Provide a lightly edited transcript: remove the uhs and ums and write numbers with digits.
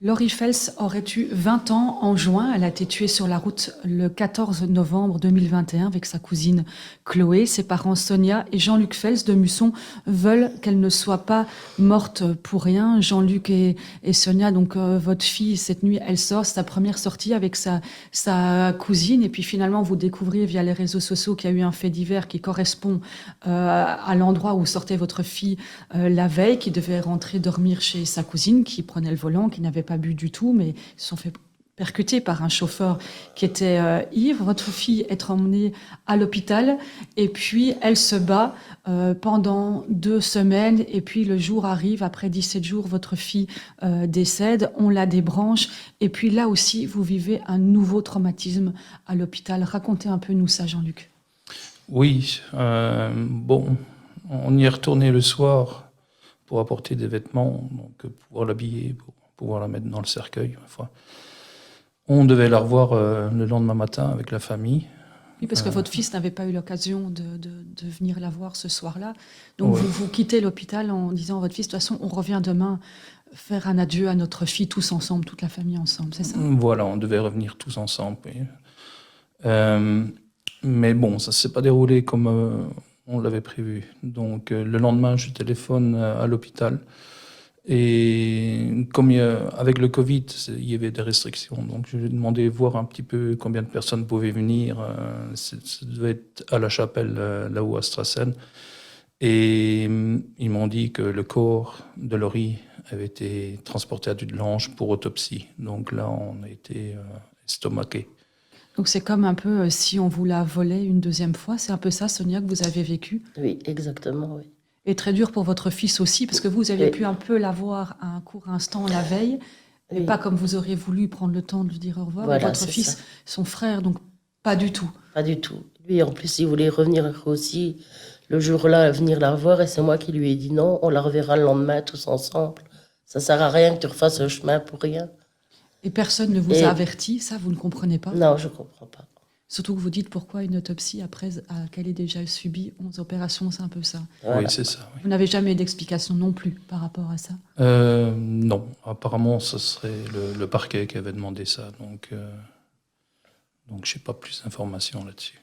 Laurie Fels aurait eu 20 ans en juin. Elle a été tuée sur la route le 14 novembre 2021 avec sa cousine Chloé. Ses parents Sonia et Jean-Luc Fels de Musson veulent qu'elle ne soit pas morte pour rien. Jean-Luc et Sonia, donc votre fille, cette nuit, elle sort, c'est sa première sortie avec sa cousine. Et puis finalement, vous découvrez via les réseaux sociaux qu'il y a eu un fait divers qui correspond à l'endroit où sortait votre fille la veille, qui devait rentrer dormir chez sa cousine, qui prenait le volant, qui n'avait pas bu du tout, mais ils se sont fait percuter par un chauffeur qui était ivre. Votre fille est emmenée à l'hôpital et puis elle se bat pendant 2 semaines et puis le jour arrive, après 17 jours, votre fille décède, on la débranche et puis là aussi, vous vivez un nouveau traumatisme à l'hôpital. Racontez un peu nous ça, Jean-Luc. Oui, bon, on y est retourné le soir pour apporter des vêtements, donc pouvoir l'habiller, pour pouvoir la mettre dans le cercueil. Enfin, on devait la revoir le lendemain matin avec la famille. Oui, parce que votre fils n'avait pas eu l'occasion de venir la voir ce soir-là. Donc Ouais. vous quittez l'hôpital en disant à votre fils, de toute façon, on revient demain faire un adieu à notre fille tous ensemble, toute la famille ensemble, c'est ça? Voilà, on devait revenir tous ensemble. Oui. Euh, mais bon, ça ne s'est pas déroulé comme on l'avait prévu. Donc le lendemain, je téléphone à l'hôpital. Et comme avec le Covid, il y avait des restrictions, donc je lui ai demandé voir un petit peu combien de personnes pouvaient venir. Ça devait être à la chapelle, là-haut à Strassen. Et ils m'ont dit que le corps de Laurie avait été transporté à Dudelange pour autopsie. Donc là, on a été estomaqués. Donc c'est comme un peu si on vous la volait une deuxième fois. C'est un peu ça, Sonia, que vous avez vécu. Oui, exactement, oui. Et très dur pour votre fils aussi, parce que vous aviez Oui. pu un peu la voir à un court instant la veille, mais Oui. pas comme vous auriez voulu prendre le temps de lui dire au revoir. Voilà, Et votre c'est fils, ça. son frère, donc pas du tout. Pas du tout. Lui, en plus, il voulait revenir aussi le jour-là, venir la revoir, et c'est moi qui lui ai dit non, on la reverra le lendemain tous ensemble. Ça sert à rien que tu refasses le chemin pour rien. Et personne ne vous Et a averti, ça, vous ne comprenez pas? non, je comprends pas. Surtout que vous dites pourquoi une autopsie après qu'elle ait déjà subi 11 opérations, c'est un peu ça. Voilà. Oui, c'est ça. Oui. Vous n'avez jamais eu d'explication non plus par rapport à ça? Non, apparemment, ce serait le parquet qui avait demandé ça. Donc je n'ai pas plus d'informations là-dessus.